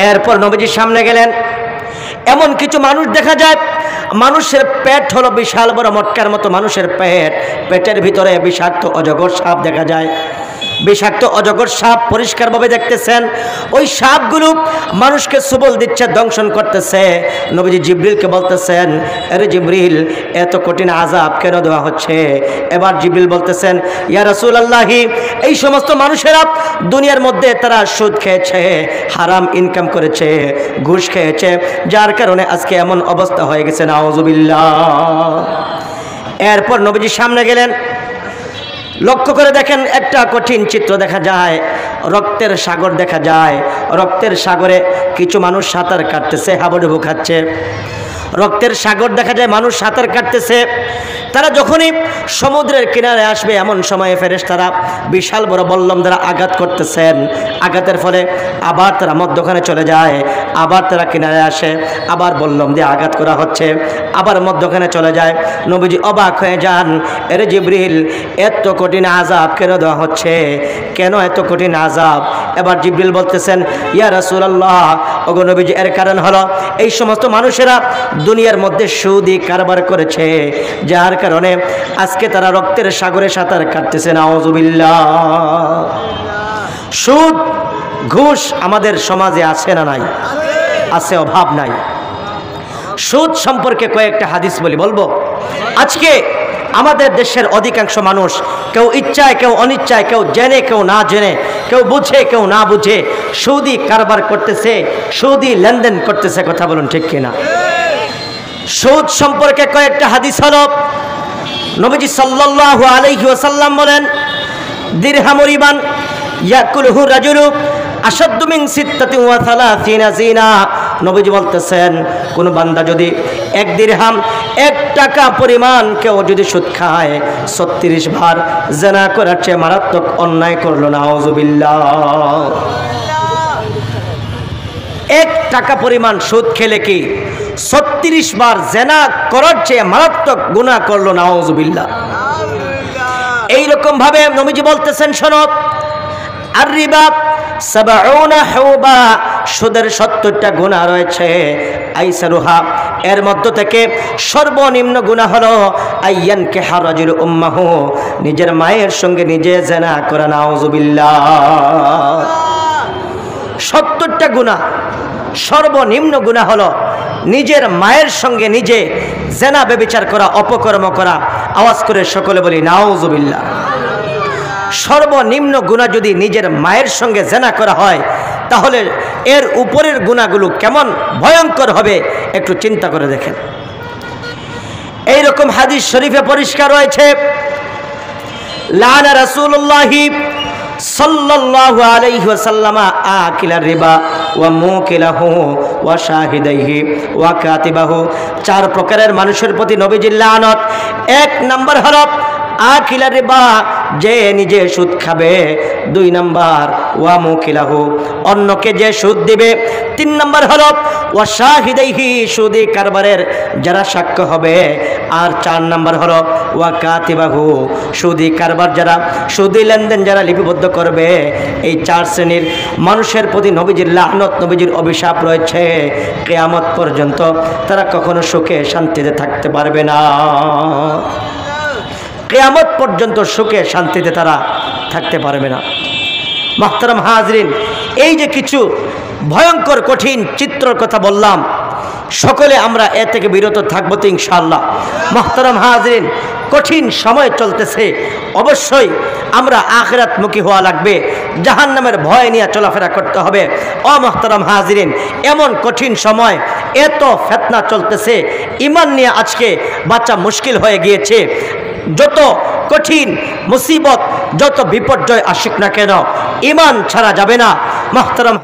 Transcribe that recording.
এরপর নবীজির সামনে গেলেন। এমন কিছু মানুষ দেখা যায়, মানুষের পেট হলো বিশাল বড় মটকার মতো মানুষের পেট, পেটের ভিতরে বিষাক্ত অজগর সাপ দেখা যায়। বিষাক্ত অজগর সাপ পরিষ্কারভাবে দেখতেছেন। ওই সাপগুলো মানুষকে সবল দিচ্ছে, দংশন করতেছে। নবীজি জিবরিলকে বলতেছেন, আরে জিবরিল, এত কঠিন আযাব কেন দেওয়া হচ্ছে? এবার জিবরিল বলতেছেন, ইয়া রাসূলুল্লাহি, এই সমস্ত মানুষেরা দুনিয়ার মধ্যে তারা সুদ খেয়েছে, হারাম ইনকাম করেছে, ঘুষ খেয়েছে, যার কারণে আজকে এমন অবস্থা হয়ে গেছে, নাউযুবিল্লাহ। এরপর নবীজি সামনে গেলেন। লক্ষ্য করে দেখেন, একটা কঠিন চিত্র দেখা যায়, রক্তের সাগর দেখা যায়। রক্তের সাগরে কিছু মানুষ সাঁতার কাটতেছে, হাবুডুবু খাচ্ছে। রক্তের সাগর দেখা যায়, মানুষ সাঁতার কাটতেছে। তারা যখনই সমুদ্রের কিনারে আসবে, এমন সময়ে ফেরেশতারা বিশাল বড় বল্লম দ্বারা আঘাত করতেছেন। আঘাতের ফলে আবার তারা মধ্যখানে চলে যায়, আবার তারা কিনারে আসে, আবার বল্লম দিয়ে আঘাত করা হচ্ছে, আবার মধ্যখানে চলে যায়। নবীজি অবাক হয়ে যান, এরে জিবরিল, এত কঠিন আযাব কেন দেওয়া হচ্ছে? কেন এত কঠিন আযাব? এবার জিবরিল বলতেছেন, ইয়া রাসূলুল্লাহ, ওগো নবীজি, এর কারণ হলো এই সমস্ত মানুষেরা দুনিয়ার মধ্যে সুদি কারবার করেছে, যার কারণে আজকে তারা রক্তের সাগরে সাঁতার কাটতেছে, নাউযুবিল্লাহ। সুদ, ঘুষ আমাদের সমাজে আছে না নাই? আছে, অভাব নাই। সুদ সম্পর্কে কয়েকটা হাদিস বলবো। আজকে আমাদের দেশের অধিকাংশ মানুষ, কেউ ইচ্ছায়, কেউ অনিচ্ছায়, কেউ জেনে, কেউ না জেনে, কেউ বুঝে, কেউ না বুঝে সুদি কারবার করতেছে, সুদি লেনদেন করতেছে। কথা বলুন, ঠিক কিনা? সুদ সম্পর্কে কয়েকটা হাদিস হলো, নবীজি সাল্লাল্লাহু আলাইহি ওয়াসাল্লাম বলেন, দিরহামুর রিবান ইয়াকুলহু রাজুলু আশাদ্দু মিন সিত্তাতিন ওয়া সালাসিনা জিনা। নবীজি বলতেছেন, কোন বান্দা যদি এক দিরহাম, 1 টাকা পরিমাণ কেউ যদি সুদ খায়, 36 বার জিনা করার চেয়ে মারাত্মক অন্যায় করলো, নাউযুবিল্লাহ। 1 টাকা পরিমাণ সুদ খেলে কি 36 বার জিনা করার চেয়ে মারাত্মক গুনাহ করলো, নাউযুবিল্লাহ। এইরকম ভাবে নবীজি বলতেছেন, শোনো, আর রিবা 70 হুবা, সুদের 70টা গুনাহ রয়েছে। আইসারুহা, এর মধ্য থেকে সর্বনিম্ন গুনাহ হলো আইয়ান কে হারাজুল উম্মাহু, নিজের মায়ের সঙ্গে নিজে জিনা করা, নাউযুবিল্লাহ। 70টা গুনাহ, সর্বনিম্ন গুনাহ হলো নিজের মায়ের সঙ্গে নিজে জিনা ব্যভিচার করা, অপকর্ম করা। আওয়াজ করে সকলে বলি, নাউযুবিল্লাহ। সর্বনিম্ন গুনাহ যদি নিজের মায়ের সঙ্গে জিনা করা হয়, তাহলে এর উপরের গুনাহগুলো কেমন ভয়ঙ্কর হবে একটু চিন্তা করে দেখেন। এইরকম হাদিস শরীফে পরিষ্কার রয়েছে, লানা রাসূলুল্লাহি সাল্লাল্লাহু আলাইহি ওয়াসাল্লাম আকিলার রিবা ওয়া মুকিলাহু ওয়া শাহিদাইহি ওয়া কাতিবাহু। 4 প্রকারের মানুষের প্রতি নবীজির লানত। 1 নাম্বার হলো আকিলার রিবা, যে নিজে সুদ খাবে। 2 নাম্বার ওয়া মুকিলাহু, অন্যকে যে সুদ দিবে। 3 নাম্বার হলো ওয়া শাহিদাইহি, সুদি কারবারের যারা সাক্ষ্য হবে। আর 4 নাম্বার হলো ওয়া কাতিবাহু, সুদি কারবার যারা, সুদি লেনদেন যারা লিপিবদ্ধ করবে। এই 4 শ্রেণীর মানুষের প্রতি নবীজির লানত, নবীজির অভিশাপ রয়েছে। কিয়ামত পর্যন্ত তারা কখনো সুখে শান্তিতে থাকতে পারবে না। কিয়ামত পর্যন্ত সুখে শান্তিতে তারা থাকতে পারবে না। মুহতারাম হাজরিন, এই যে কিছু ভয়ঙ্কর কঠিন চিত্রের কথা বললাম, সকলে আমরা এ থেকে বিরত থাকবো তো ইনশাআল্লাহ। মুহতারাম হাজরিন, কঠিন সময় চলতেছে, অবশ্যই আমরা আখিরাতমুখী হওয়া লাগবে, জাহান্নামের ভয় নিয়ে চলাফেরা করতে হবে। ও মুহতারাম হাজরিন, এমন কঠিন সময়, এত ফিতনা চলতেছে, ঈমান নিয়ে আজকে বাঁচা মুশকিল হয়ে গিয়েছে। যত কঠিন মুসিবত, যত বিপর্যয় আসুক না কেন, ঈমান ছাড়া যাবে না। মুহতারাম